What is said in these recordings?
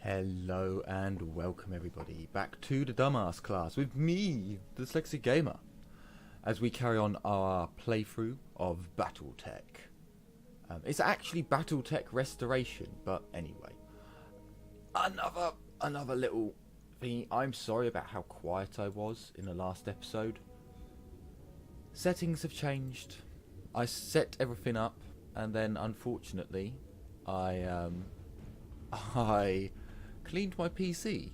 Hello and welcome everybody back to the Dumbass class with me, the DyslexicGamer, as we carry on our playthrough of BattleTech. It's actually BattleTech Restoration, but anyway. Another little thing. I'm sorry about how quiet I was in the last episode. Settings have changed. I set everything up and then unfortunately I cleaned my PC,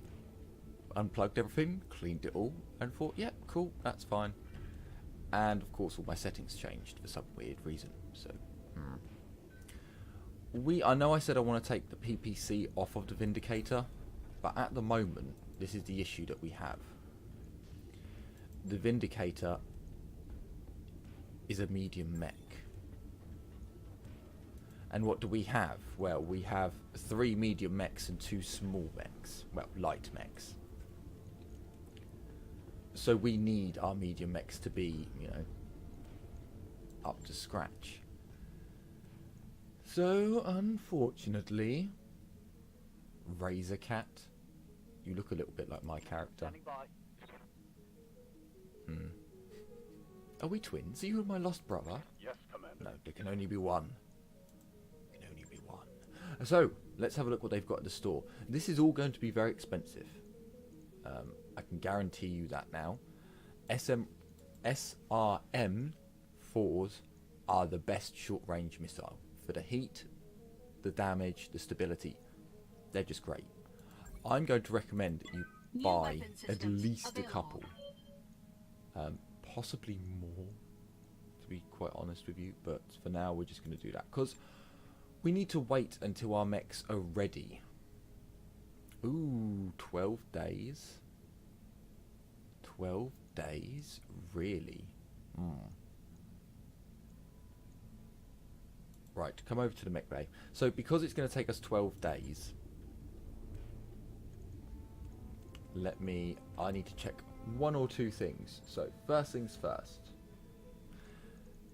unplugged everything, cleaned it all, and thought, yep, cool, that's fine. And of course all my settings changed for some weird reason. So I know I said I want to take the PPC off of the Vindicator, but at the moment this is the issue that we have. The Vindicator is a medium mech. And what do we have? Well, we have 3 medium mechs and 2 small mechs. Well, light mechs. So we need our medium mechs to be, you know, up to scratch. So, unfortunately, Razor Cat, you look a little bit like my character. Are we twins? Are you my lost brother? Yes, Commander. No, there can only be one. So, let's have a look what they've got at the store. This is all going to be very expensive. I can guarantee you that now. SRM-4s are the best short-range missile. For the heat, the damage, the stability. They're just great. I'm going to recommend that you buy at least a couple. Possibly more, to be quite honest with you. But for now, we're just going to do that. Because we need to wait until our mechs are ready. Ooh, 12 days. 12 days? Really? Right, come over to the mech bay. So, because it's going to take us 12 days, I need to check one or two things. So, first things first.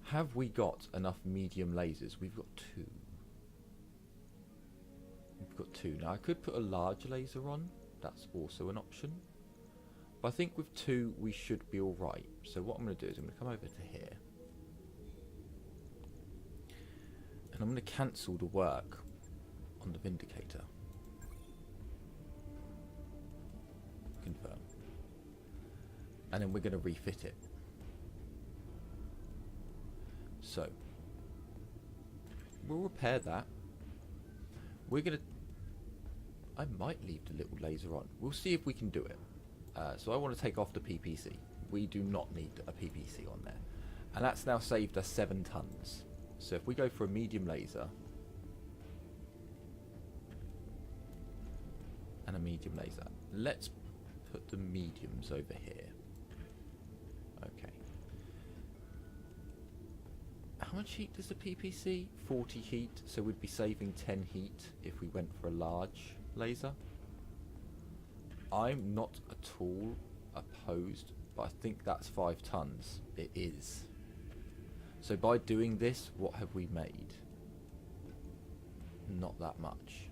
Have we got enough medium lasers? We've got 2. We've got 2. Now I could put a large laser on. That's also an option. But I think with 2 we should be alright. So what I'm going to do is I'm going to come over to here. And I'm going to cancel the work on the Vindicator. Confirm. And then we're going to refit it. So we'll repair that. We're going to... I might leave the little laser on. We'll see if we can do it. So I want to take off the PPC. We do not need a PPC on there. And that's now saved us 7 tons. So if we go for a medium laser... and a medium laser. Let's put the mediums over here. Okay. How much heat does the PPC? 40 heat, so we'd be saving 10 heat if we went for a large laser. I'm not at all opposed, but I think that's 5 tons. It is. So by doing this, what have we made? Not that much.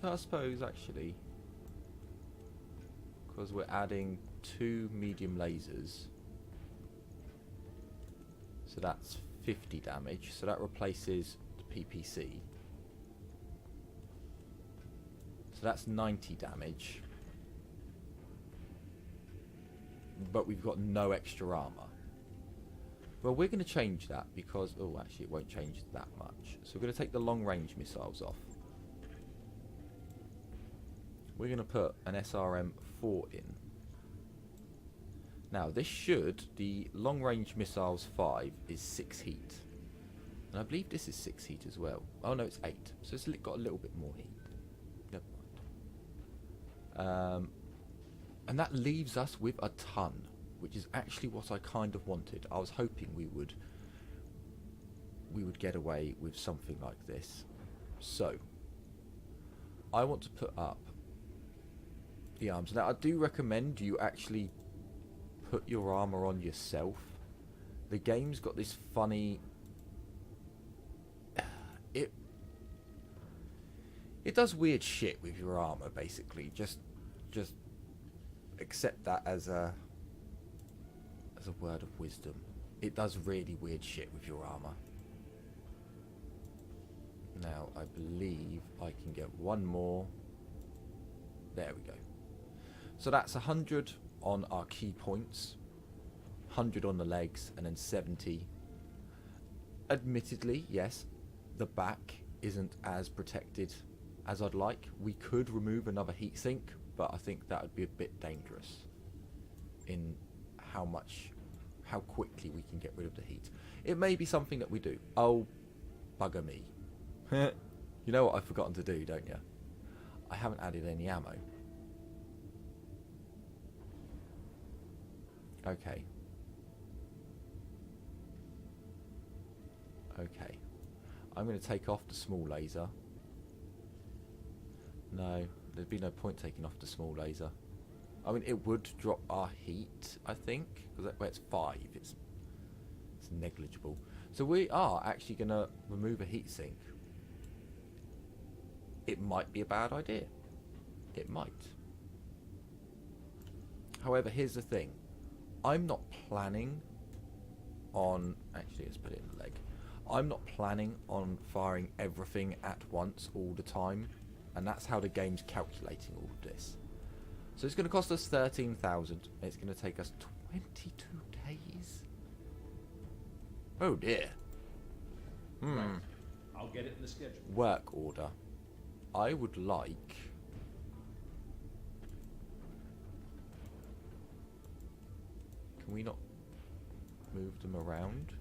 I suppose actually, because we're adding 2 medium lasers, so that's 50 damage, so that replaces the PPC, so that's 90 damage, but we've got no extra armor. Well, we're going to change that because, oh actually it won't change that much, so we're going to take the long range missiles off. We're going to put an SRM-4 in. Now this should, the long range missiles 5 is 6 heat. And I believe this is 6 heat as well. Oh no, it's 8. So it's got a little bit more heat. Never mind. And that leaves us with a ton, which is actually what I kind of wanted. I was hoping we would get away with something like this. So, I want to put up the arms. Now I do recommend you actually put your armor on yourself. The game's got this funny It does weird shit with your armor, basically. Just accept that as a word of wisdom. It does really weird shit with your armor. Now, I believe I can get one more. There we go. So that's 100 on our key points, 100 on the legs, and then 70. Admittedly, yes, the back isn't as protected as I'd like. We could remove another heatsink, but I think that would be a bit dangerous in how quickly we can get rid of the heat. It may be something that we do. Oh, bugger me. You know what I've forgotten to do, don't you? I haven't added any ammo. Okay. Okay. I'm going to take off the small laser. No, there'd be no point taking off the small laser. I mean, it would drop our heat, I think, because where it's 5, it's negligible. So we are actually going to remove a heatsink. It might be a bad idea. It might. However, here's the thing. I'm not planning on... Actually, let's put it in the leg. I'm not planning on firing everything at once all the time. And that's how the game's calculating all of this. So it's going to cost us 13,000. It's going to take us 22 days. Oh dear. Right. I'll get it in the schedule. Work order. I would like... Can we not move them around?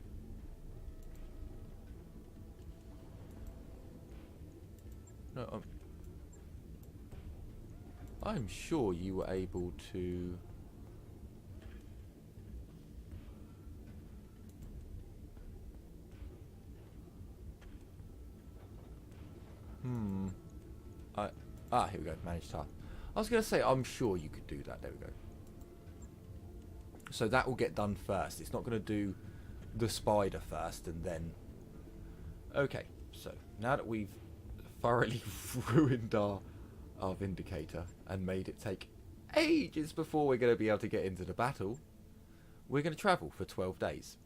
No, I'm sure you were able to... Here we go. Manage task. I was going to say, I'm sure you could do that. There we go. So that will get done first. It's not going to do the spider first and then... Okay, so now that we've thoroughly ruined our Vindicator and made it take ages before we're going to be able to get into the battle, we're going to travel for 12 days.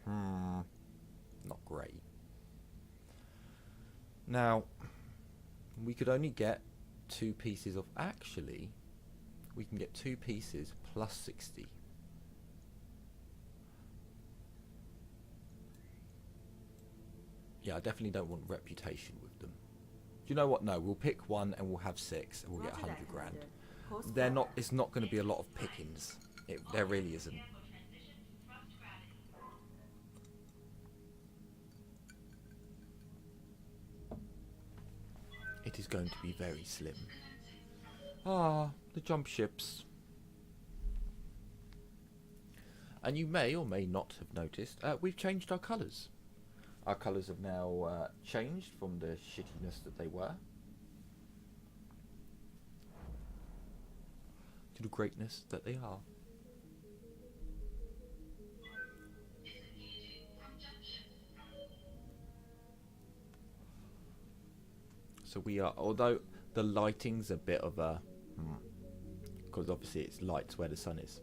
Not great. Now, we could only get 2 pieces of... Actually, we can get 2 pieces plus 60. Yeah, I definitely don't want reputation with them. Do you know what? No, we'll pick one and we'll have 6 and we'll get 100 grand. They're not... It's not going to be a lot of pickings. There really isn't. It is going to be very slim. Ah, the jump ships. And you may or may not have noticed, we've changed our colours. Our colours have now changed from the shittiness that they were to the greatness that they are. So we are, although the lighting's a bit of a... because obviously it's lights where the sun is.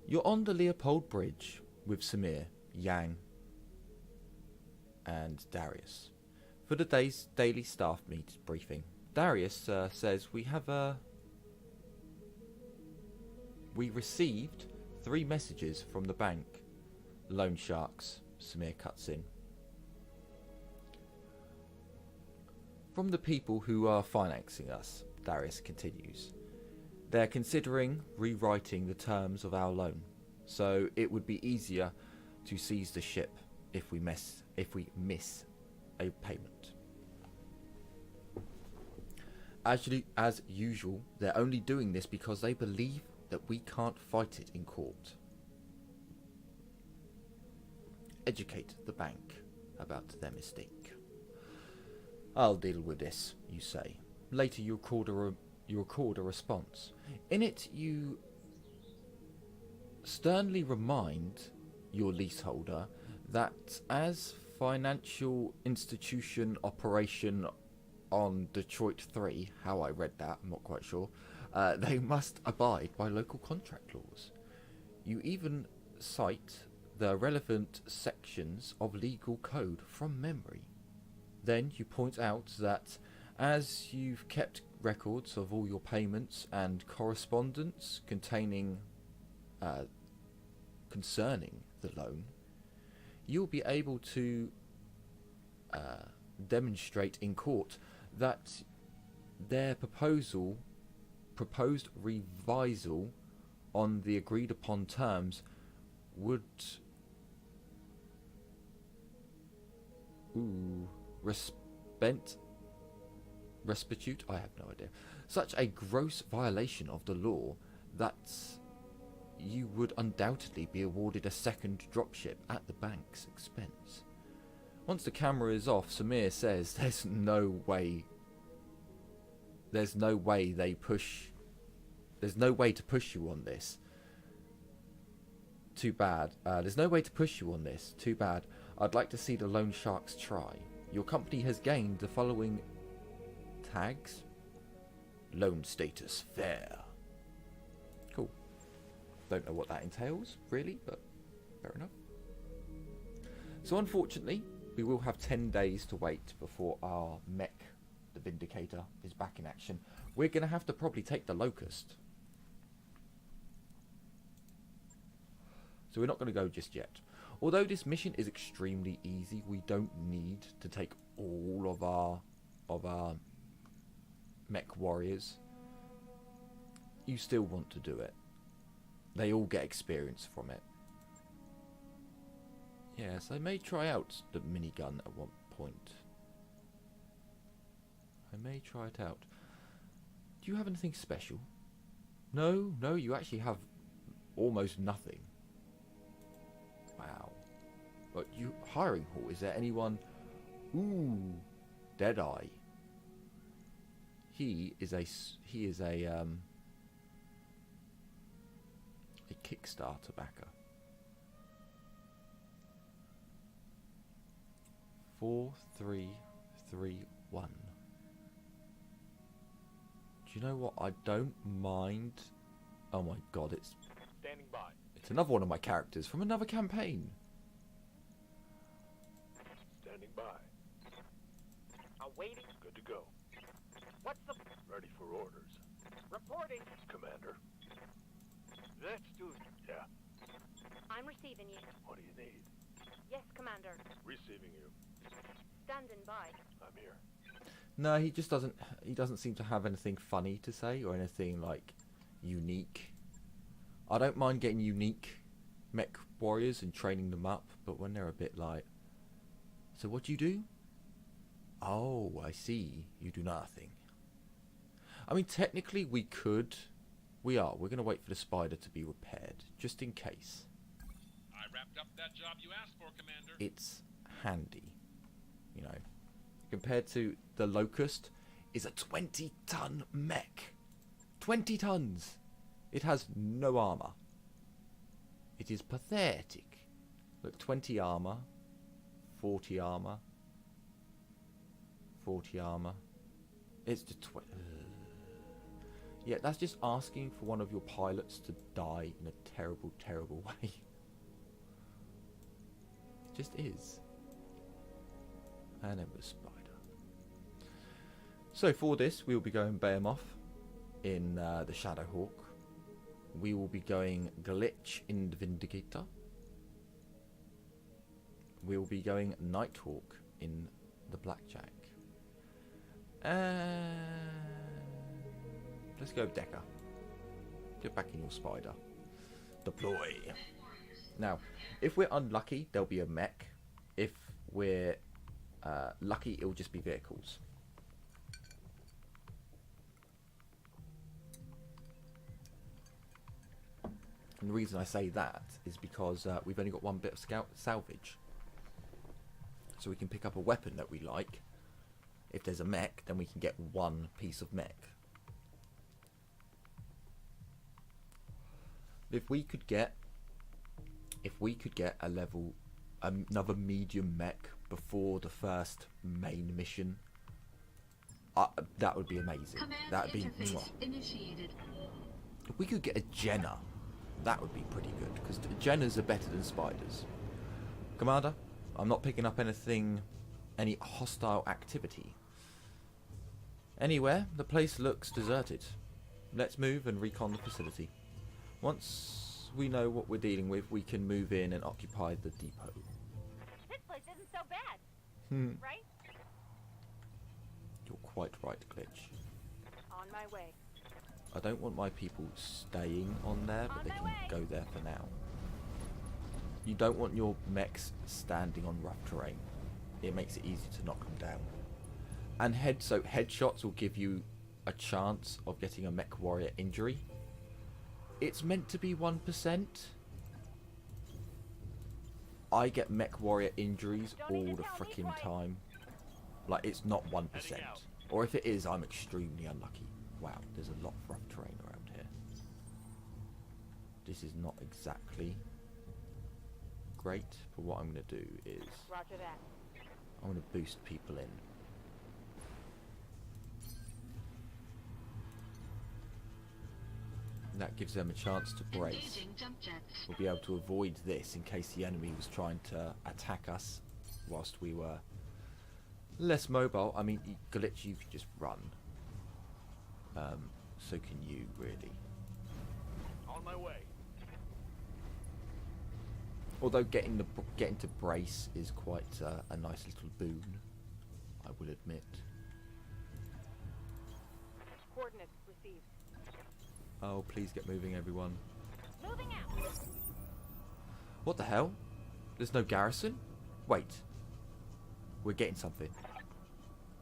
You're on the Leopold Bridge with Samir, Yang and Darius for the day's daily staff briefing. Darius says we received 3 messages from the bank. Loan sharks, Samir cuts in. From the people who are financing us, Darius continues. They're considering rewriting the terms of our loan, so it would be easier to seize the ship if we miss a payment. Actually, as usual, they're only doing this because they believe that we can't fight it in court. Educate the bank about their mistake. I'll deal with this, you say. Later you record a response. In it you sternly remind your leaseholder that as financial institution operation on Detroit 3, how I read that, I'm not quite sure, they must abide by local contract laws. You even cite the relevant sections of legal code from memory. Then you point out that as you've kept records of all your payments and correspondence concerning the loan, you'll be able to demonstrate in court that their proposed revisal on the agreed upon terms would restitute, I have no idea, such a gross violation of the law that you would undoubtedly be awarded a second dropship at the bank's expense. Once the camera is off, Samir says there's no way to push you on this. Too bad. There's no way to push you on this. Too bad. I'd like to see the loan sharks try. Your company has gained the following tags. Loan status fair. Cool. Don't know what that entails, really, but fair enough. So unfortunately, we will have 10 days to wait before our mech, the Vindicator, is back in action. We're going to have to probably take the Locust. So we're not going to go just yet. Although this mission is extremely easy, we don't need to take all of our mech warriors. You still want to do it. They all get experience from it. Yes, I may try out the minigun at one point. I may try it out. Do you have anything special? No, you actually have almost nothing. Wow. But you hiring hall, is there anyone? Ooh, Deadeye. He is a Kickstarter backer. 4331. Do you know what? I don't mind. Oh my god, it's Standing by. it's another one of my characters from another campaign. Standing by. Awaiting. Good to go. What's the... Ready for orders. Reporting. Commander. Let's do it. Yeah. I'm receiving you. What do you need? Yes, Commander. Receiving you. Standing by. I'm here. No, he just doesn't. He doesn't seem to have anything funny to say or anything like unique. I don't mind getting unique mech warriors and training them up, but when they're a bit like, so what do you do? Oh, I see. You do nothing. I mean, technically we could. We're going to wait for the spider to be repaired, just in case. I wrapped up that job you asked for, Commander. It's handy, you know. Compared to the Locust, is a 20-ton mech. 20 tons. It has no armor. It is pathetic. Look, 20 armor, 40 armor, 40 armor. It's just yeah, that's just asking for one of your pilots to die in a terrible, terrible way. It just is. And then the spider. So for this, we will be going Behemoth in the Shadowhawk. We will be going Glitch in the Vindicator. We will be going Nighthawk in the Blackjack. Let's go Decker. Get back in your spider. Deploy. Now, if we're unlucky, there'll be a mech. If we're lucky, it'll just be vehicles. And the reason I say that is because we've only got one bit of salvage. So we can pick up a weapon that we like. If there's a mech, then we can get one piece of mech. If we could get a level another medium mech before the first main mission, that would be amazing. That'd be. Initiated. If we could get a Jenner, that would be pretty good, because Jenners are better than spiders. Commander, I'm not picking up any hostile activity. Anywhere, the place looks deserted. Let's move and recon the facility. Once we know what we're dealing with, we can move in and occupy the depot. This place isn't so bad, right? You're quite right, Glitch. On my way. I don't want my people staying on there, but On they my can way. go there for now. You don't want your mechs standing on rough terrain. It makes it easy to knock them down. And headshots will give you a chance of getting a mech warrior injury. It's meant to be 1%. I get mech warrior injuries Don't need all to the tell me freaking twice. time. Like, it's not 1%. Or if it is, I'm extremely unlucky. Wow, there's a lot of rough terrain around here. This is not exactly great, but what I'm going to do is Roger that. I'm going to boost people in. That gives them a chance to brace. Engaging jump jets. We'll be able to avoid this in case the enemy was trying to attack us whilst we were less mobile. I mean, Glitch, you could just run. So can you, really. On my way. Although getting to brace is quite a nice little boon, I will admit. Coordinates received. Oh, please get moving, everyone. Moving out. What the hell? There's no garrison? Wait. We're getting something.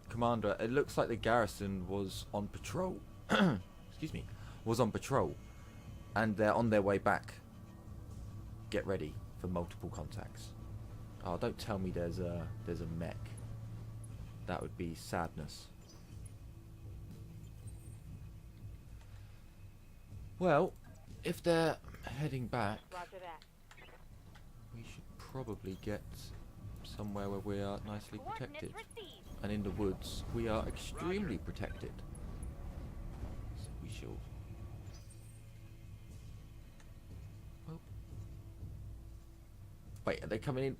Commander, it looks like the garrison was on patrol. Excuse me. Was on patrol. And they're on their way back. Get ready for multiple contacts. Oh, don't tell me there's a mech. That would be sadness. Well, if they're heading back, Roger that. we should probably get somewhere where we are nicely protected. Coordinates received. And in the woods, we are extremely protected. So we shall... Oh. Wait, are they coming in?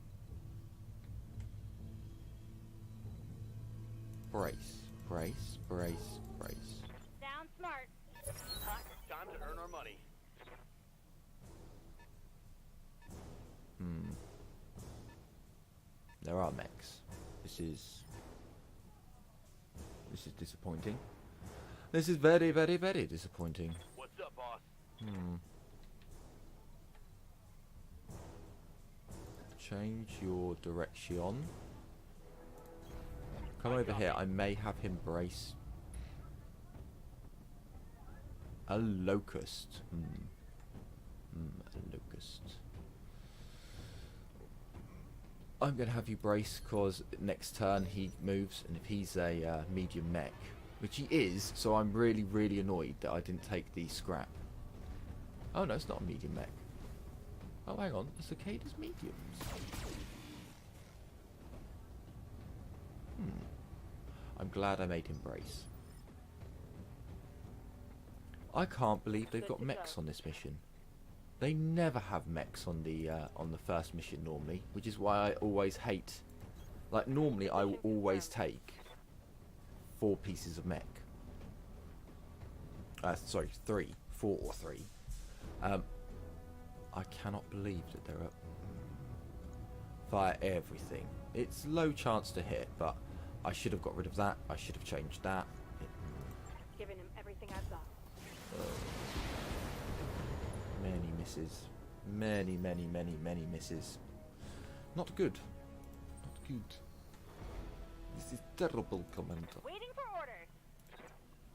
Brace, brace, brace, brace. Sound smart. Time to earn our money. There are mechs. This is disappointing. This is very, very, very disappointing. What's up, boss? Change your direction. Come over here. I may have him brace. A locust. A locust. I'm going to have you brace because next turn he moves, and if he's a medium mech, which he is, so I'm really, really annoyed that I didn't take the scrap. Oh no, it's not a medium mech. Oh, hang on. The cicadas mediums. I'm glad I made him brace. I can't believe they've got mechs on this mission. They never have mechs on the first mission normally, which is why I always hate. Like normally, I will always take 4 pieces of mech. Sorry, 3, 4 or 3. I cannot believe that there are fire everything. It's low chance to hit, but I should have got rid of that. I should have changed that. Giving him everything I've got. Many misses. Many, many, many, many misses. Not good. Not good. This is terrible, Commander. Waiting for orders.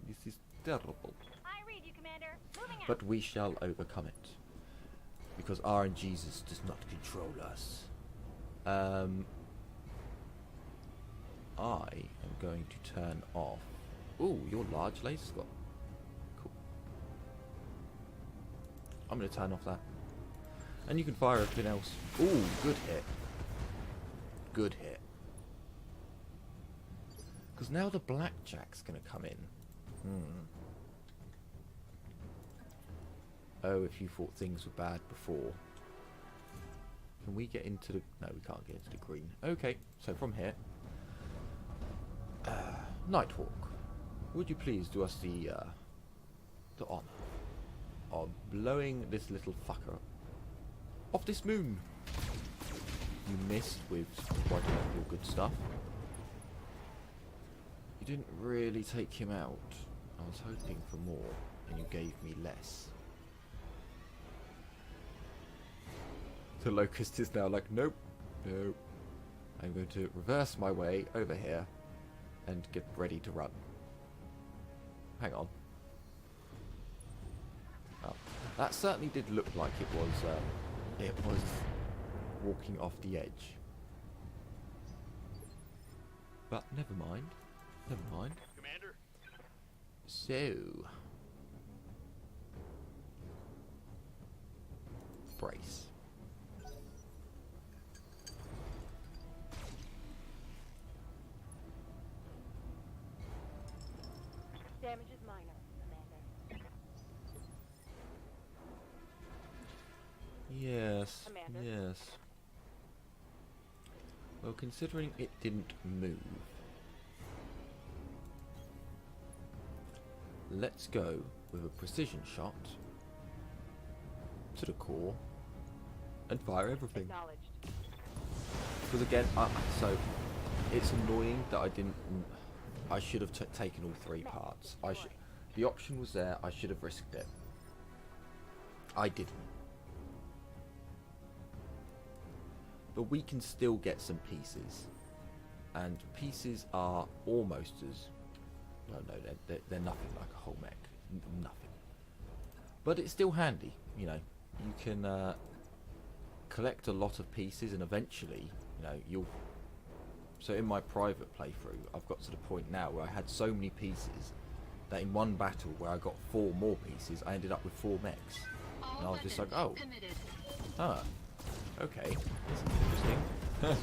This is terrible. I read you, Commander. Moving out. But we shall overcome it. Because RNGesus does not control us. I am going to turn off... Ooh, your large laser got... Cool. I'm going to turn off that. And you can fire everything else. Ooh, good hit. good hit. Because now the blackjack's going to come in. Oh, if you thought things were bad before. Can we get into the... No, we can't get into the green. Okay, so from here. Nighthawk, would you please do us the honour of blowing this little fucker off this moon? You missed with quite a lot of your good stuff. You didn't really take him out. I was hoping for more, and you gave me less. The Locust is now like, nope, no. I'm going to reverse my way over here and get ready to run. Hang on. Oh, that certainly did look like it was walking off the edge. But never mind. Never mind. Commander? So, brace. Damage is minor, Commander. Yes. Commander? Yes. Well, considering it didn't move, let's go with a precision shot to the core and fire everything. Acknowledged. Because again, so it's annoying that I didn't. I should have taken all three parts. The option was there. I should have risked it. I didn't. But we can still get some pieces, and pieces are almost as. Well, no, they're nothing like a whole mech. Nothing. But it's still handy. You know, you can collect a lot of pieces, and eventually, you know, you'll. So in my private playthrough, I've got to the point now where I had so many pieces that in one battle where I got 4 more pieces, I ended up with 4 mechs. And I was just like, oh, okay, this is interesting.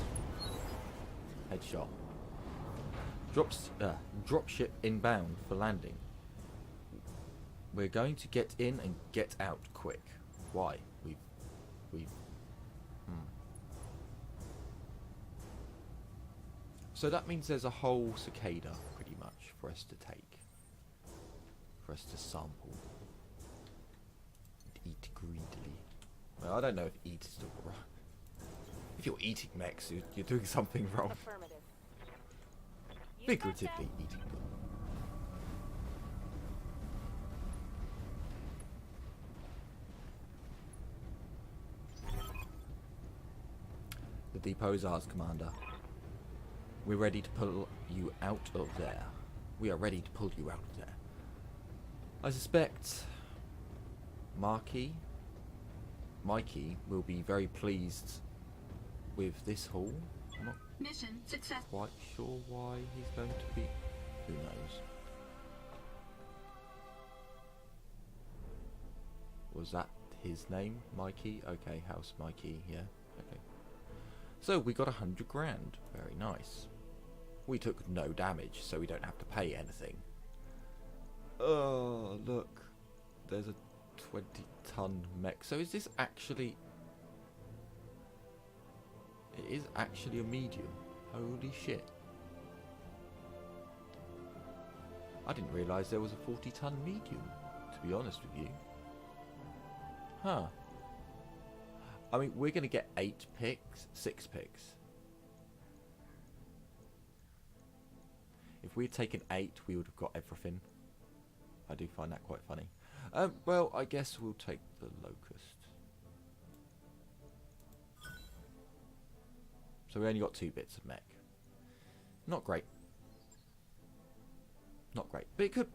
Headshot. Dropship inbound for landing. We're going to get in and get out quick. Why? We've. So that means there's a whole cicada, pretty much, for us to take. For us to sample. And eat greedily. Well, I don't know if eat is the right. If you're eating mechs, you're doing something wrong. Affirmative. You Figuratively eating them. The depot is ours, Commander. We're ready to pull you out of there. We are ready to pull you out of there. I suspect Mikey will be very pleased with this haul. I'm not Mission success. quite sure why he's going to be. Who knows? Was that his name? Mikey? Okay, House Mikey, yeah. Okay. So we got 100 grand. Very nice. We took no damage, so we don't have to pay anything. Oh, look. There's a 20-ton mech. So is this actually... It is actually a medium. Holy shit. I didn't realise there was a 40-ton medium, to be honest with you. Huh. I mean, we're going to get 6 picks. If we had taken 8, we would have got everything. I do find that quite funny. Well, I guess we'll take the Locust. So we only got 2 bits of mech. Not great. Not great. But it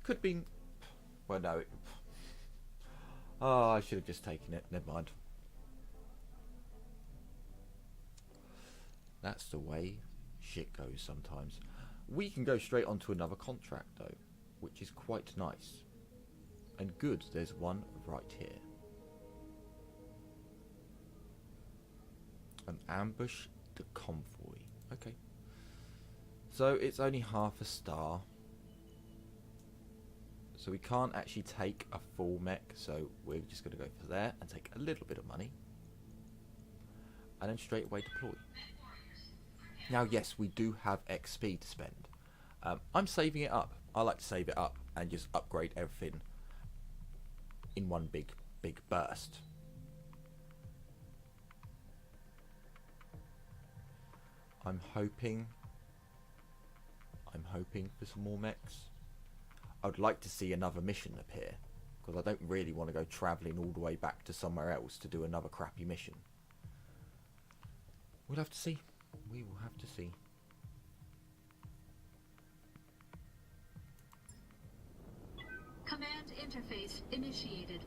could be... Well, no. Oh, I should have just taken it. Never mind. That's the way shit goes sometimes. We can go straight onto another contract though, which is quite nice. And good, there's one right here. An ambush the convoy. Okay. So it's only half a star. So we can't actually take a full mech, so we're just going to go for there and take a little bit of money. And then straight away deploy. Now yes, we do have XP to spend. I'm saving it up. I like to save it up and just upgrade everything in one big burst. I'm hoping for some more mechs. I would like to see another mission appear, because I don't really want to go travelling all the way back to somewhere else to do another crappy mission. We'll have to see. We will have to see. Command interface initiated.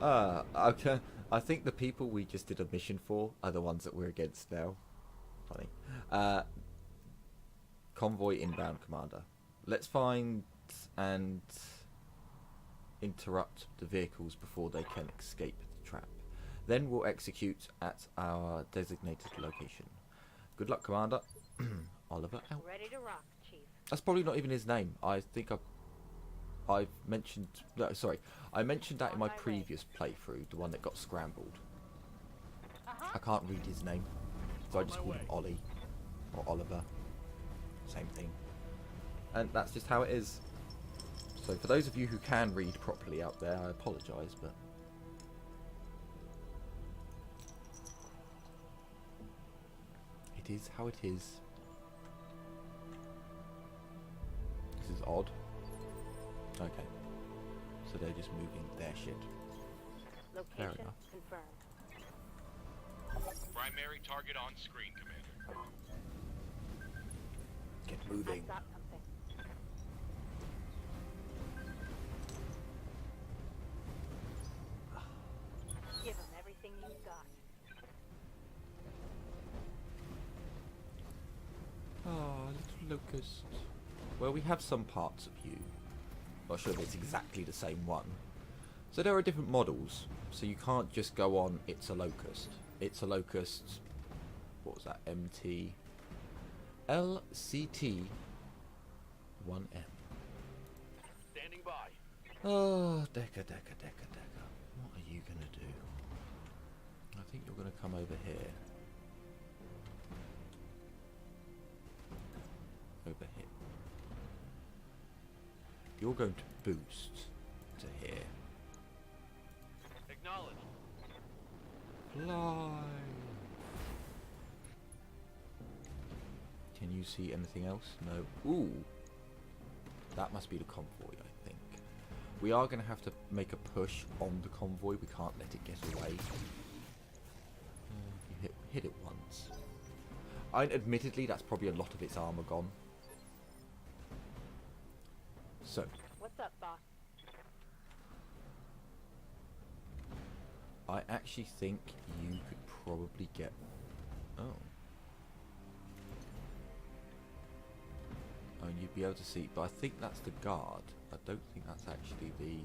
Okay. I think the people we just did a mission for are the ones that we're against now. Funny. Convoy inbound, Commander. Let's find and interrupt the vehicles before they can escape the trap. Then we'll execute at our designated location. Good luck, Commander. Oliver out. Ready to rock, Chief. That's probably not even his name. I think I've mentioned... No, sorry. I mentioned that in my previous playthrough, the one that got scrambled. I can't read his name, so I just called him Ollie. Or Oliver. Same thing. And that's just how it is. So for those of you who can read properly out there, I apologise, but... it is how it is. This is odd. Okay. So they're just moving their shit. Fair Location enough. confirmed. Primary target on screen, Commander. Get moving. I've got something. Give him everything you've got. Ah, little locust. Well, we have some parts of you. Not sure if it's exactly the same one. So there are different models. So you can't just go on, it's a locust. It's a locust. What was that? MT. LCT 1M. Standing by. Oh, Decker. What are you going to do? I think you're going to come over here. Over here. You're going to boost to here. Acknowledged. Fly. Can you see anything else? No. Ooh. That must be the convoy, I think. We are going to have to make a push on the convoy. We can't let it get away. You hit it once. Admittedly, that's probably a lot of its armor gone. So, What's up, boss? I actually think you could probably get... Oh. Oh, and you'd be able to see... But I think that's the guard. I don't think that's actually the...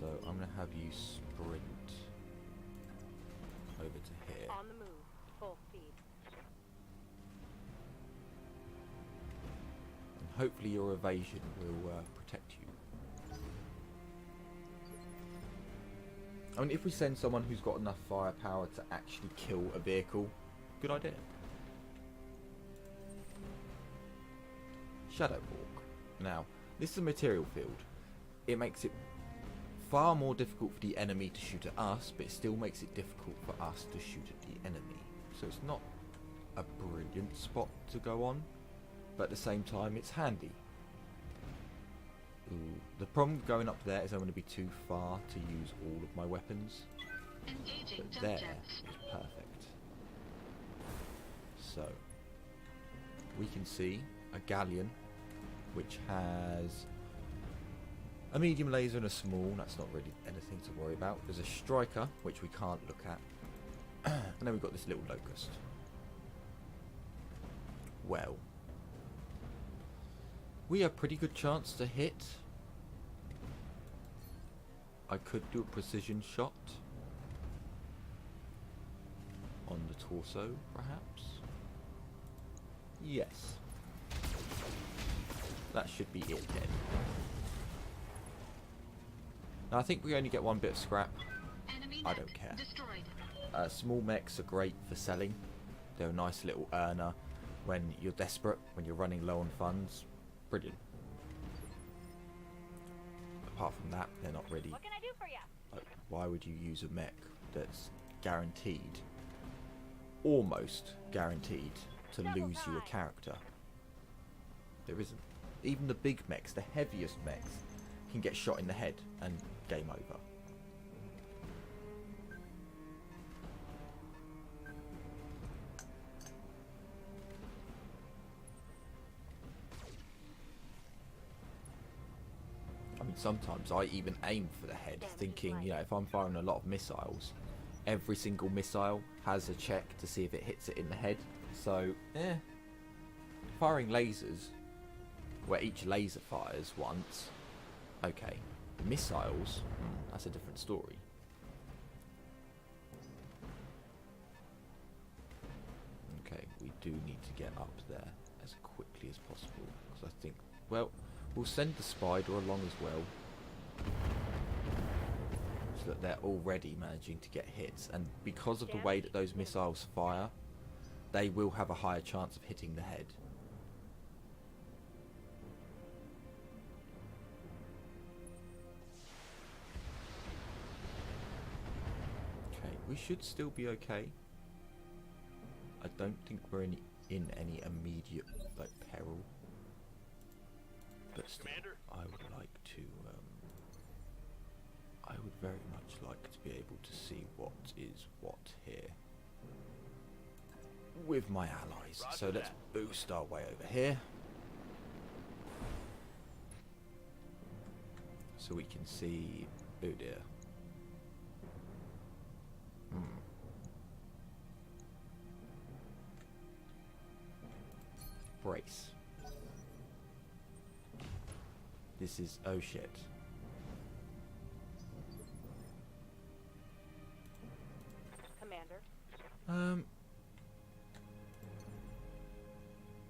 So, I'm going to have you sprint over to here. On the move. Full speed. And hopefully your evasion will protect you. I mean, if we send someone who's got enough firepower to actually kill a vehicle, good idea. Shadowhawk. Now, this is a material field. It makes it far more difficult for the enemy to shoot at us, but it still makes it difficult for us to shoot at the enemy. So it's not a brilliant spot to go on, but at the same time it's handy. Ooh. The problem going up there is I'm going to be too far to use all of my weapons. Engaging But jump there jets. is perfect. So, we can see a galleon which has a medium laser and a small. That's not really anything to worry about. There's a striker which we can't look at. And then we've got this little locust. Well, we have a pretty good chance to hit. I could do a precision shot on the torso, perhaps. Yes. That should be it then. Now I think we only get one bit of scrap. Enemy I mech don't care. Destroyed. Small mechs are great for selling. They're a nice little earner when you're desperate, when you're running low on funds. Brilliant. Apart from that, they're not really... What can I do for you? Why would you use a mech that's guaranteed, almost guaranteed, to lose you a character? There isn't. Even the big mechs, the heaviest mechs, can get shot in the head and game over. I mean, sometimes I even aim for the head, thinking, you know, if I'm firing a lot of missiles, every single missile has a check to see if it hits it in the head. So, firing lasers, where each laser fires once, okay. Missiles, that's a different story. Okay, we do need to get up there as quickly as possible, because I think, well, we'll send the spider along as well, so that they're already managing to get hits, and because of the way that those missiles fire, they will have a higher chance of hitting the head. Okay, we should still be okay. I don't think we're in any immediate peril. But still, Commander? I would like to, I would very much like to be able to see what is what here with my allies. Roger So let's that. boost our way over here, so we can see. Oh dear. Brace. This is, oh shit. Commander.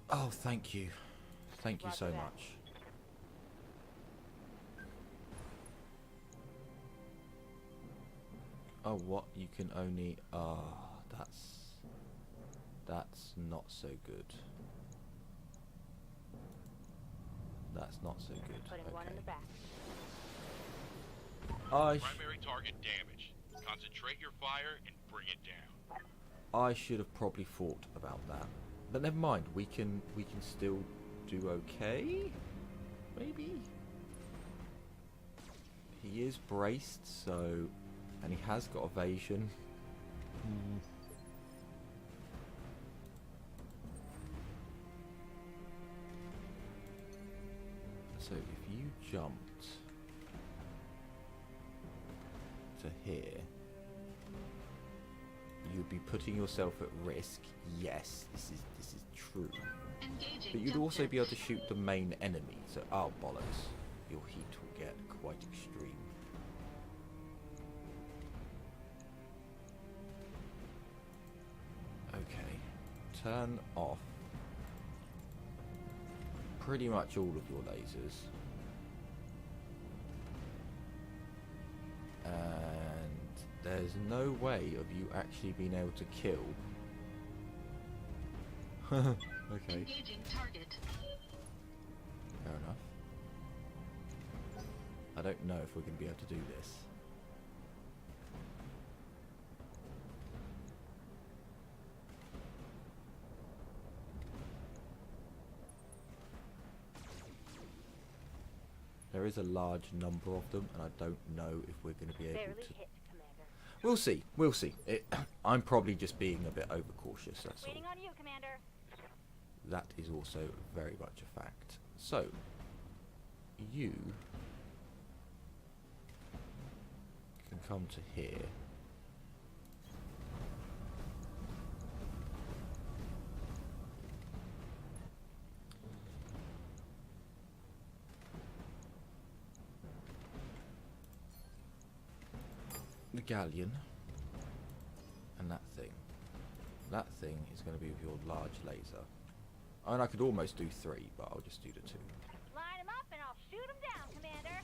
Oh, thank you. Thank you so Roger that. much. Oh, what? You can only... Ah, that's not so good. That's not so good. Putting one in the Okay. back. Primary target damaged. Concentrate your fire and bring it down. I should have probably thought about that. But never mind. We can still do okay. Maybe. He is braced, so, and he has got evasion. So if you jumped to here, you'd be putting yourself at risk. Yes, this is true. Engaging But you'd jump also be able to jets. shoot the main enemy. So, oh bollocks, your heat will get quite extreme. Okay, turn off pretty much all of your lasers. And there's no way of you actually being able to kill. Okay, Engaging target. fair enough. I don't know if we're going to be able to do this. There is a large number of them, and I don't know if we're going to be able Barely to... hit, Commander. We'll see, we'll see. I'm probably just being a bit overcautious, that's all. Waiting on you, Commander. That is also very much a fact. So, you can come to here. the galleon and that thing. That thing is going to be with your large laser. And I could almost do 3, but I'll just do the 2. Line them up and I'll shoot them down, Commander.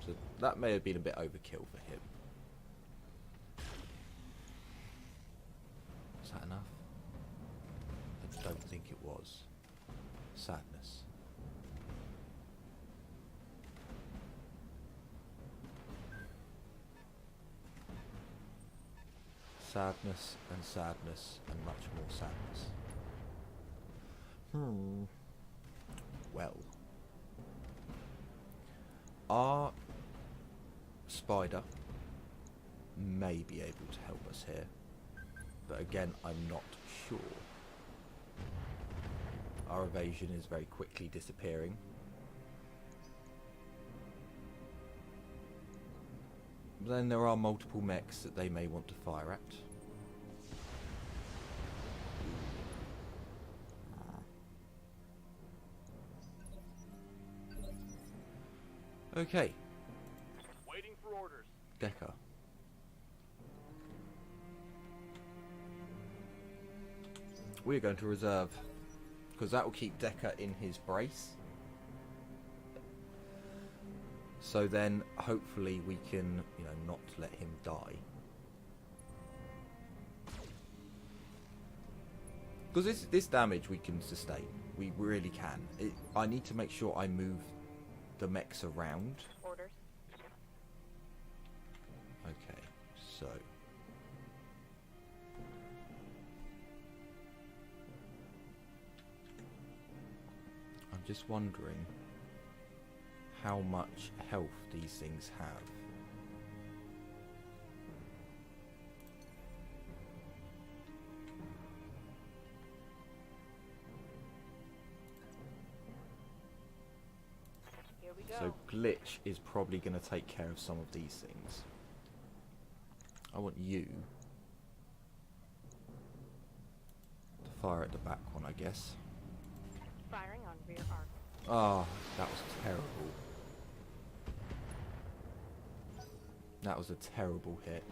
So that may have been a bit overkill for him. Is that enough? I don't think it was. Sadness. Sadness and sadness and much more sadness. Well. Our spider may be able to help us here. But again, I'm not sure. Our evasion is very quickly disappearing. Then there are multiple mechs that they may want to fire at. Okay. Waiting for orders. Decker. We're going to reserve, because that will keep Decker in his brace. So then, hopefully, we can, you know, not let him die. Because this damage we can sustain. We really can. I need to make sure I move the mechs around. Orders. Okay, so... I'm just wondering how much health these things have. Here we go. So Glitch is probably going to take care of some of these things. I want you to fire at the back one, I guess. Firing on rear arc. Ah, that was terrible. That was a terrible hit.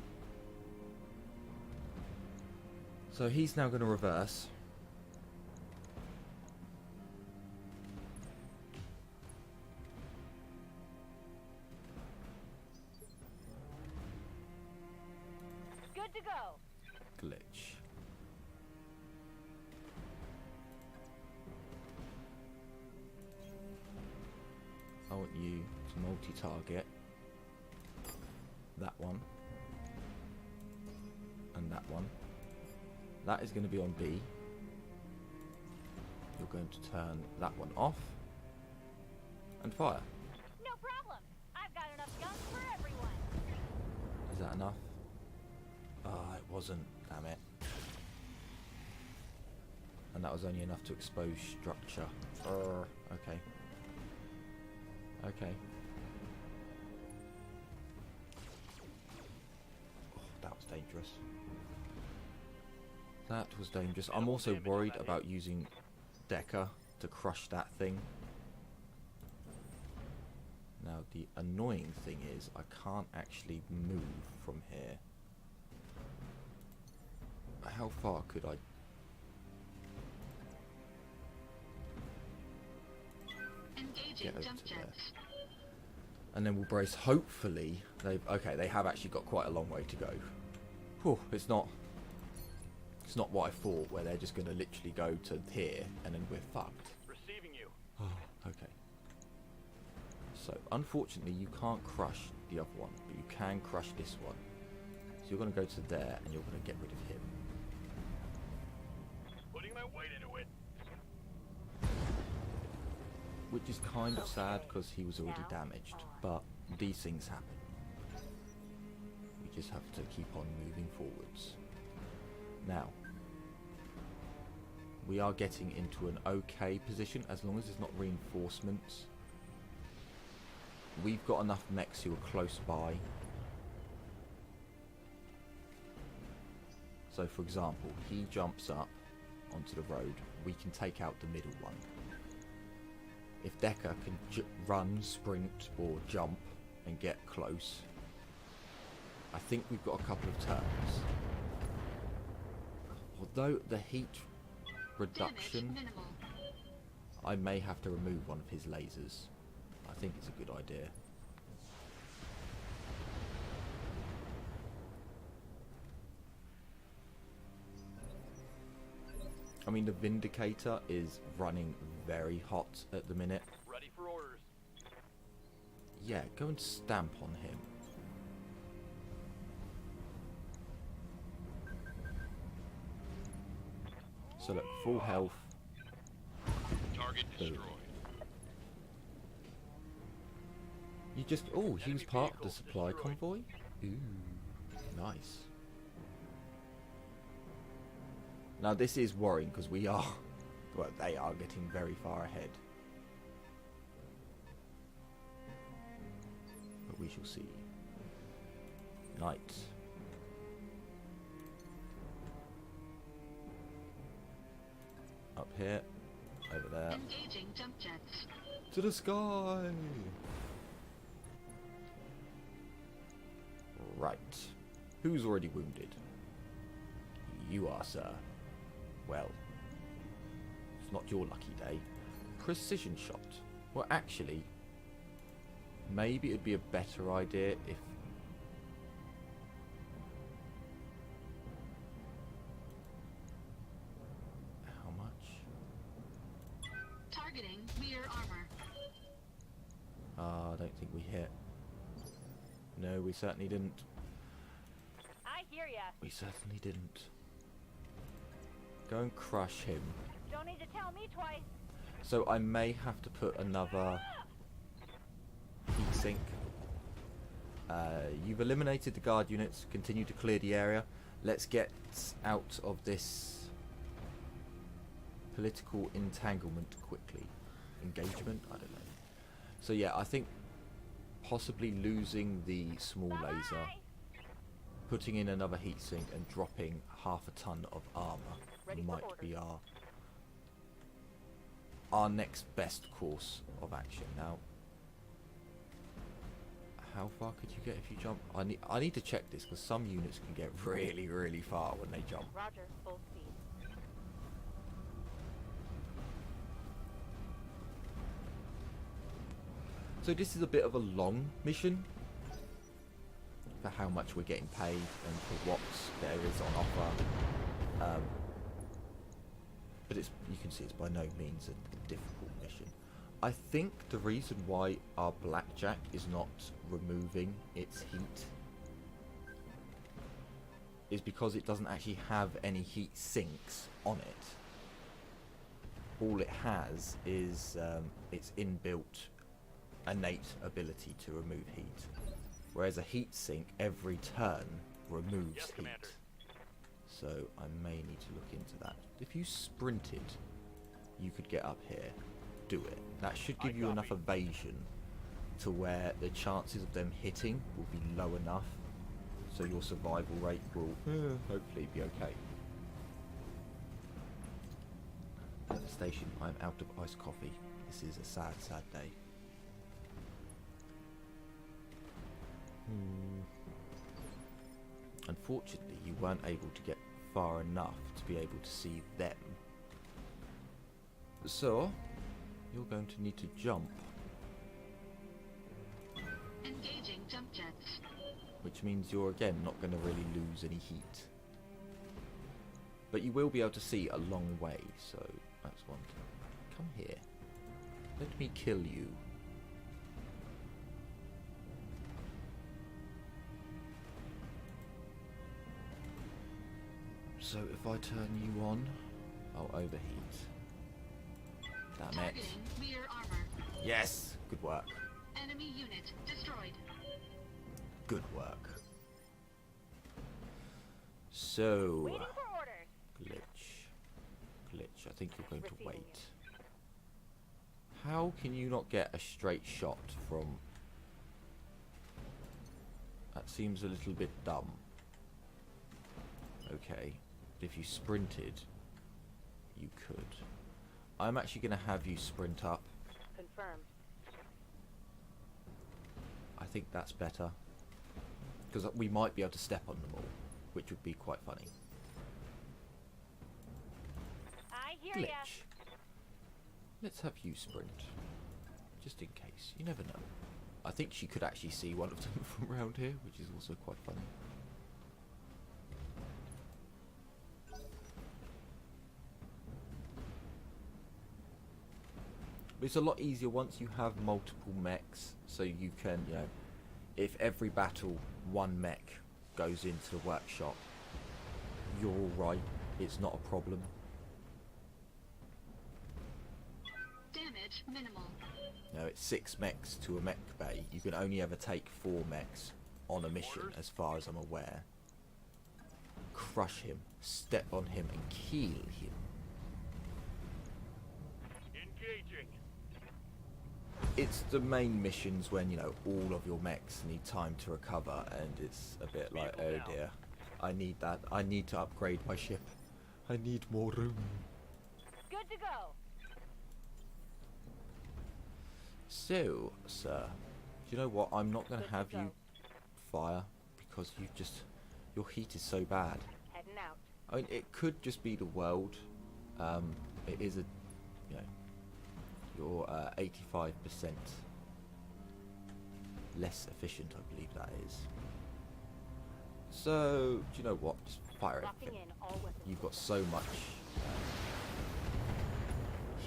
So he's now going to reverse. Good to go. Glitch. I want you to multi-target that one and that one. That is going to be on B. You're going to turn that one off and fire. No problem. I've got enough guns for everyone. Is that enough? Ah, it wasn't. Damn it. And that was only enough to expose structure. Okay. Okay. Oh, that was dangerous. That was dangerous. I'm also worried about using Decker to crush that thing. Now, the annoying thing is I can't actually move from here. How far could I... Engaging over jump to there? jets. And then we'll brace. Hopefully, they have actually got quite a long way to go. Whew, it's not what I thought, where they're just going to literally go to here and then we're fucked. Receiving you. Oh, okay. So, unfortunately, you can't crush the other one, but you can crush this one. So you're going to go to there and you're going to get rid of him. Putting my weight into it. Which is kind of sad because he was already damaged, but these things happen. We just have to keep on moving forwards. Now, we are getting into an okay position as long as there's not reinforcements. We've got enough mechs who are close by. So for example, he jumps up onto the road, we can take out the middle one. If Decker can run, sprint or jump and get close, I think we've got a couple of turns. Although the heat reduction, Damage minimal. I may have to remove one of his lasers. I think it's a good idea. I mean, the Vindicator is running very hot at the minute. Ready for orders. Yeah, go and stamp on him. So look, full health. Target Boom. destroyed. You just... Oh, he was Enemy part of the vehicle supply destroyed. convoy? Ooh, nice. Now this is worrying because we are... Well, they are getting very far ahead. But we shall see. Night. Up here. Over there. Engaging jump jets. To the sky! Right. Who's already wounded? You are, sir. Well, it's not your lucky day. Precision shot. Well, actually, maybe it'd be a better idea if... How much? Targeting rear armor. I don't think we hit. No, we certainly didn't. I hear ya. We certainly didn't. Go and crush him. Don't need to tell me twice. So I may have to put another heat sink. You've eliminated the guard units. Continue to clear the area. Let's get out of this political entanglement quickly. Engagement? I don't know. So yeah, I think possibly losing the small laser, Bye-bye. putting in another heat sink and dropping half a ton of armor Ready for might orders. be our next best course of action. Now, how far could you get if you jump? I need to check this because some units can get really, really far when they jump. Roger, full speed. So this is a bit of a long mission for how much we're getting paid and for what there is on offer. But it's, you can see it's by no means a difficult mission. I think the reason why our blackjack is not removing its heat is because it doesn't actually have any heat sinks on it. All it has is its inbuilt innate ability to remove heat. Whereas a heat sink every turn removes Yes, heat. Commander. So I may need to look into that. If you sprinted, you could get up here. Do it. That should give I you enough copy. evasion to where the chances of them hitting will be low enough, so your survival rate will hopefully be okay. At the station, I'm out of iced coffee. This is a sad, sad day. Unfortunately, you weren't able to get far enough to be able to see them. So, you're going to need to jump, Engaging jump jets. which means you're again not going to really lose any heat. But you will be able to see a long way, so that's one thing. Come here. Let me kill you. So if I turn you on, I'll overheat. Damn it. Targeting rear armor. Yes! Good work. Enemy unit destroyed. Good work. So... Waiting for orders. Glitch. I think you're going to Receiving wait. How can you not get a straight shot from... That seems a little bit dumb. Okay. If you sprinted, you could. I'm actually going to have you sprint up. Confirmed. I think that's better. Because we might be able to step on them all, which would be quite funny. I hear ya. Glitch. Let's have you sprint. Just in case. You never know. I think she could actually see one of them from around here, which is also quite funny. But it's a lot easier once you have multiple mechs, so you can, you know, if every battle one mech goes into the workshop, you're alright, it's not a problem. Damage minimal. No, it's 6 mechs to a mech bay. You can only ever take 4 mechs on a mission, as far as I'm aware. Crush him, step on him, and kill him. Engaging. It's the main missions when, you know, all of your mechs need time to recover, and it's a bit like, oh dear, I need that. I need to upgrade my ship. I need more room. Good to go. So, sir, do you know what? I'm not going to Good to have go. you fire, because you just, your heat is so bad. Heading out. I mean, it could just be the world. It is a, you know, you're 85% less efficient, I believe that is. So, do you know what? Just fire Locking everything. in all weapons. You've got so much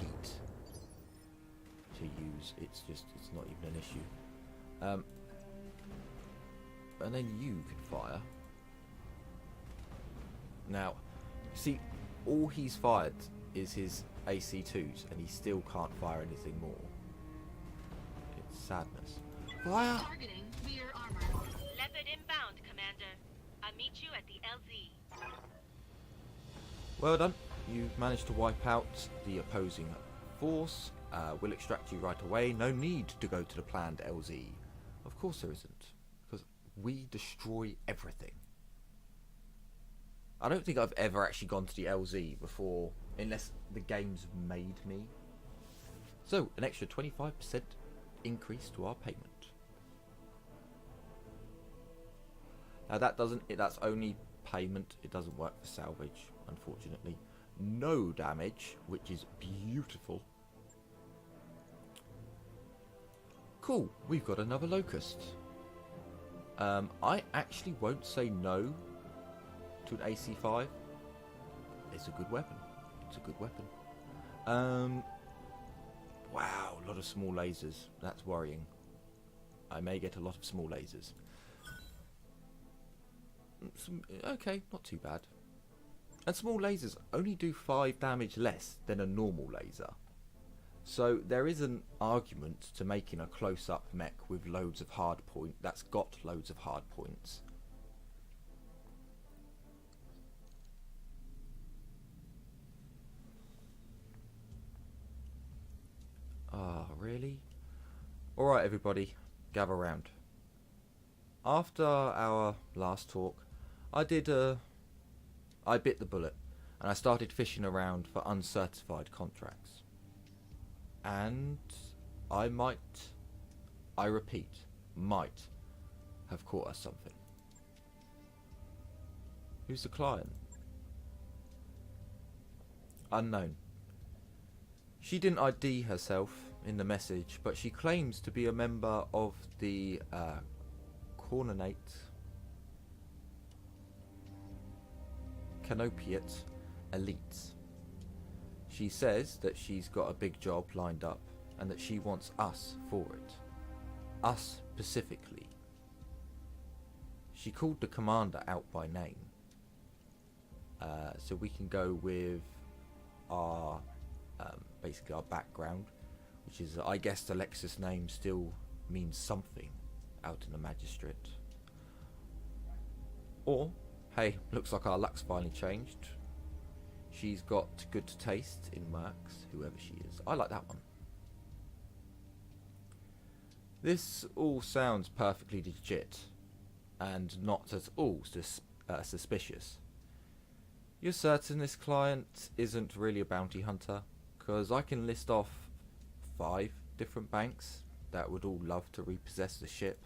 heat to use. It's not even an issue. And then you can fire. Now, see, all he's fired is his AC2s, and he still can't fire anything more. It's sadness. Fire! Targeting rear armor. Leopard inbound, Commander. I'll meet you at the LZ. Well done. You've managed to wipe out the opposing force. We'll extract you right away. No need to go to the planned LZ. Of course there isn't, because we destroy everything. I don't think I've ever actually gone to the LZ before, unless the game's made me. So, an extra 25% increase to our payment. Now that's only payment, it doesn't work for salvage, unfortunately. No damage, which is beautiful. Cool, we've got another locust. I actually won't say no to an AC5. It's a good weapon. It's a good weapon. Wow, a lot of small lasers. That's worrying. I may get a lot of small lasers. Okay, not too bad. And small lasers only do 5 damage less than a normal laser. So there is an argument to making a close-up mech with loads of hard point that's got loads of hard points. Ah, really? Alright everybody, gather round. After our last talk, I bit the bullet and I started fishing around for uncertified contracts. And I repeat, might have caught us something. Who's the client? Unknown. She didn't ID herself in the message, but she claims to be a member of the Cornonate Canopiate Elite. She says that she's got a big job lined up and that she wants us for it. Us specifically. She called the commander out by name. So we can go with our basically our background, which is, I guess the Lexus name still means something out in the magistrate. Or, hey, looks like our luck's finally changed. She's got good taste in mercs, whoever she is. I like that one. This all sounds perfectly legit and not at all suspicious. You're certain this client isn't really a bounty hunter? Because I can list off 5 different banks that would all love to repossess the ship.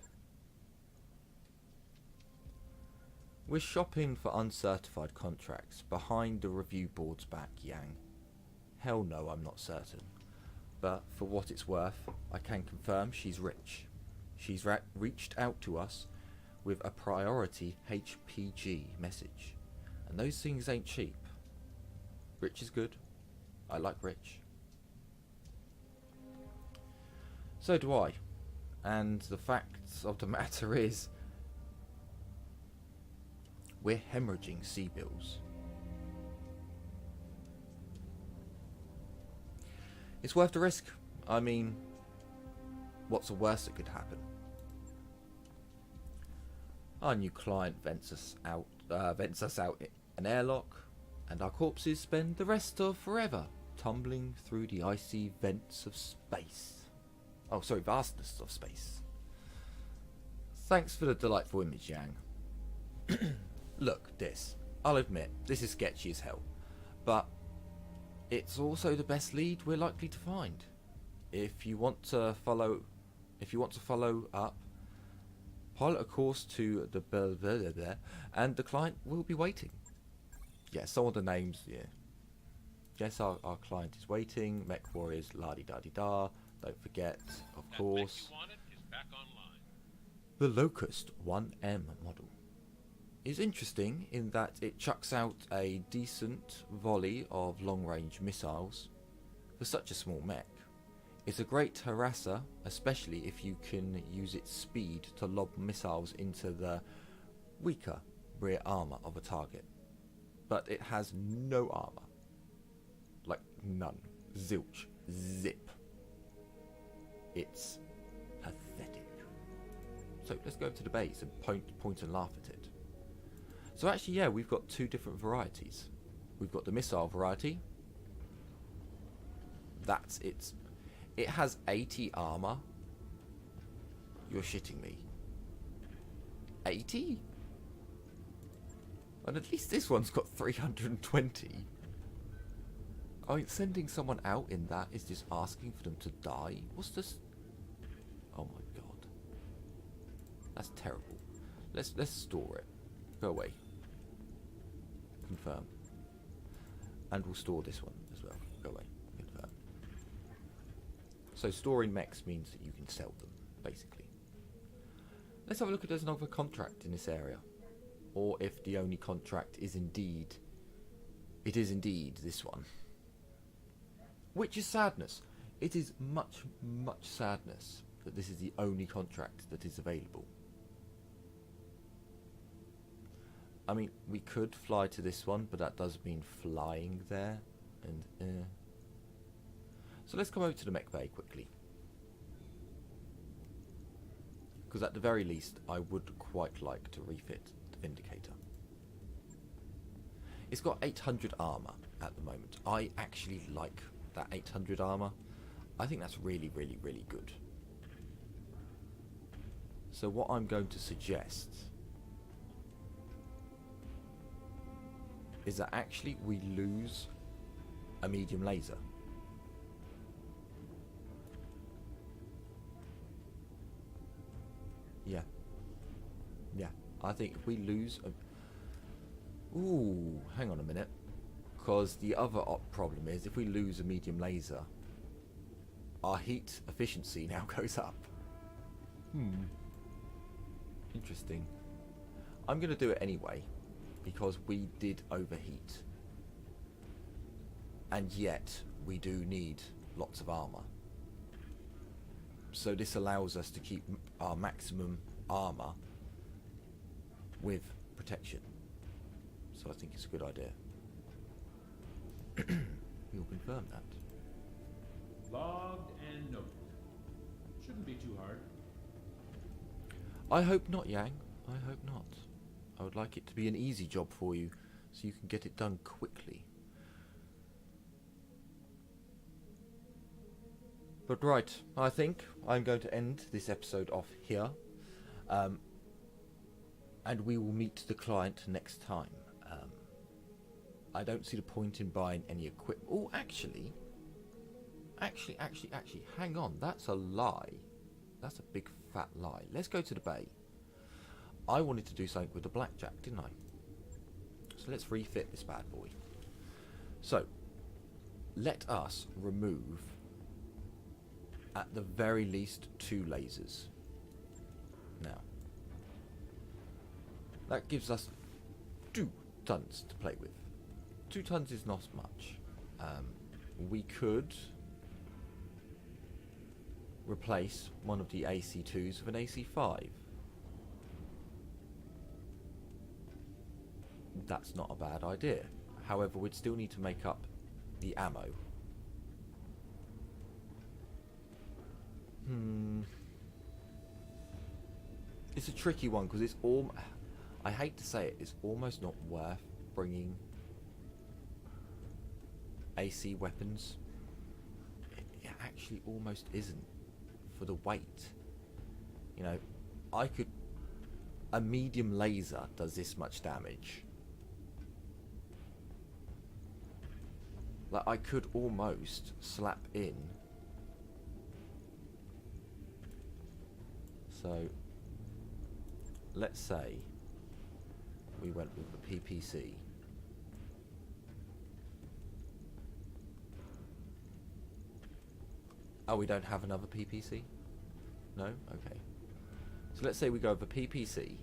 We're shopping for uncertified contracts behind the review board's back, Yang. Hell no, I'm not certain. But for what it's worth, I can confirm she's rich. She's reached out to us with a priority HPG message. And those things ain't cheap. Rich is good. I like rich. So do I. And the fact of the matter is, we're hemorrhaging sea bills. It's worth the risk. I mean, what's the worst that could happen? Our new client vents us out in an airlock, and our corpses spend the rest of forever tumbling through the icy vents of space. Oh, sorry, vastness of space. Thanks for the delightful image, Yang. Look, I'll admit, this is sketchy as hell, but it's also the best lead we're likely to find. If you want to follow up, pilot a course to the blah, blah, blah, blah, and the client will be waiting. Yeah, some of the names, yeah. Yes, our client is waiting. Mech Warriors, la-di-da-di-da. Don't forget, of course, You wanted is back online. the Locust 1M model is interesting in that it chucks out a decent volley of long-range missiles for such a small mech. It's a great harasser, especially if you can use its speed to lob missiles into the weaker rear armour of a target. But it has no armour. Like, none. Zilch. Zip. It's pathetic. So let's go to the base and point and laugh at it. So actually, yeah, we've got two different varieties. We've got the missile variety. That's its... It has 80 armor. You're shitting me. 80? And at least this one's got 320. I mean, sending someone out in that is just asking for them to die. What's this? Oh my god. That's terrible. Let's store it. Go away. Confirm. And we'll store this one as well. Go away. Confirm. So storing mechs means that you can sell them, basically. Let's have a look at there's another contract in this area. Or if the only contract is indeed... It is indeed this one. Which is sadness. It is much, much sadness that this is the only contract that is available. I mean, we could fly to this one, but that does mean flying there. And, So let's come over to the mech bay quickly. Because at the very least, I would quite like to refit the Vindicator. It's got 800 armor at the moment. I actually like that 800 armor. I think that's really, really, really good. So what I'm going to suggest is that actually we lose a medium laser. Yeah. Yeah. I think if we lose a... Ooh, hang on a minute. Because the other problem is if we lose a medium laser, our heat efficiency now goes up. Interesting. I'm going to do it anyway, because we did overheat. And yet, we do need lots of armor. So this allows us to keep our maximum armor with protection. So I think it's a good idea. We'll confirm that. Logged and noted. Shouldn't be too hard. I hope not, Yang. I hope not. I would like it to be an easy job for you, so you can get it done quickly. But right, I think I'm going to end this episode off here. And we will meet the client next time. I don't see the point in buying any equipment. Oh, actually, hang on. That's a lie. That's a big fat lie. Let's go to the bay. I wanted to do something with the blackjack, didn't I? So let's refit this bad boy. So, let us remove, at the very least, 2 lasers. Now, that gives us 2 tons to play with. 2 tons is not much. We could replace one of the AC2s with an AC5. That's not a bad idea. However, we'd still need to make up the ammo. It's a tricky one because it's all... I hate to say it, it's almost not worth bringing AC weapons. It actually almost isn't for the weight. You know, I could... A medium laser does this much damage. Like, I could almost slap in. So, let's say we went with the PPC. Oh, we don't have another PPC? No? Okay. So let's say we go with a PPC.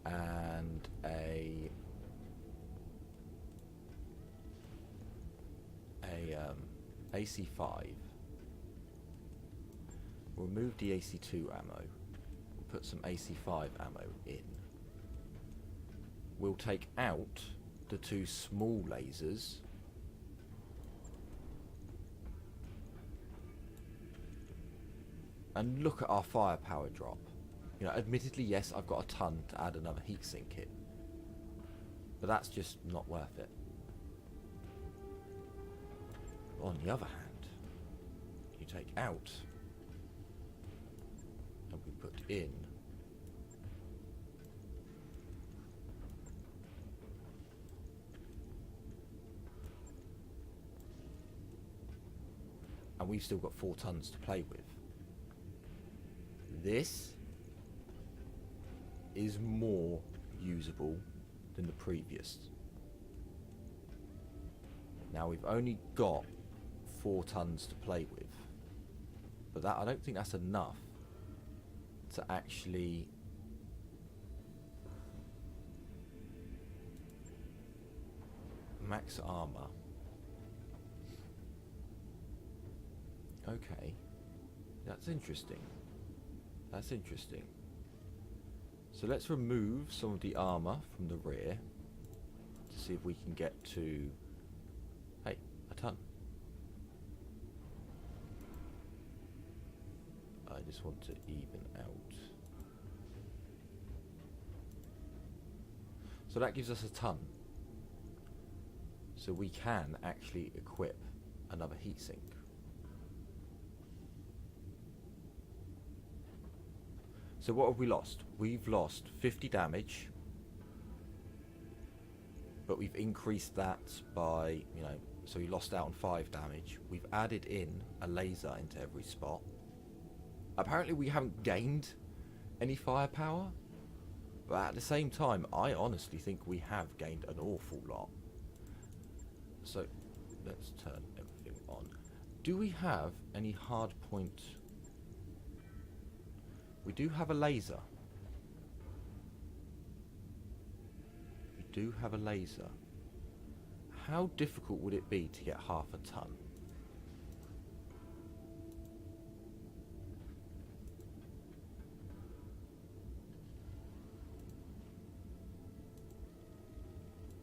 And a AC5. We'll remove the AC2 ammo. We'll put some AC5 ammo in. We'll take out the 2 small lasers. And look at our firepower drop. You know, admittedly, yes, I've got a ton to add another heatsink kit. But that's just not worth it. On the other hand, you take out and we put in and we've still got 4 tons to play with. This is more usable than the previous. Now we've only got 4 tons to play with, but that I don't think that's enough to actually max armor. Okay, that's interesting. That's interesting. So let's remove some of the armor from the rear to see if we can get to, hey, a ton. I just want to even out. So that gives us a ton. So we can actually equip another heatsink. So what have we lost? We've lost 50 damage, but we've increased that by, you know, so we lost out on 5 damage. We've added in a laser into every spot. Apparently we haven't gained any firepower, but at the same time, I honestly think we have gained an awful lot. So let's turn everything on. Do we have any hard point? We do have a laser. We do have a laser. How difficult would it be to get half a ton?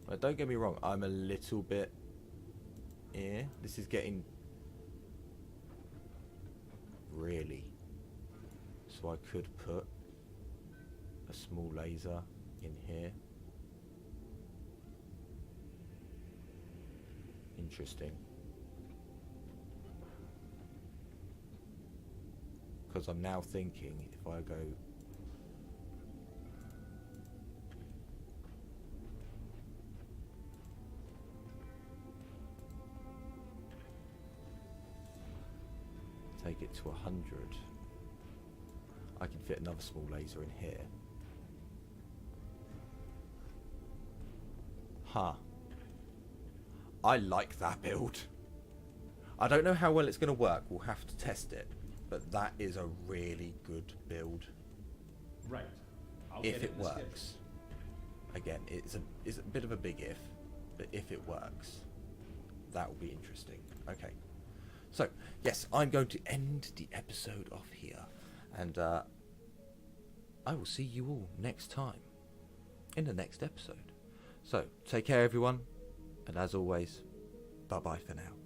Now, don't get me wrong, I'm a little bit... this is getting... really... So I could put a small laser in here. Interesting. Because I'm now thinking if I go... Take it to 100. I can fit another small laser in here. Huh. I like that build. I don't know how well it's going to work. We'll have to test it. But that is a really good build. Right. I'll If get it in the schedule. works. Again, it's a bit of a big if. But if it works, that will be interesting. Okay. So, yes, I'm going to end the episode off here. And I will see you all next time. In the next episode. So, take care everyone. And as always, bye-bye for now.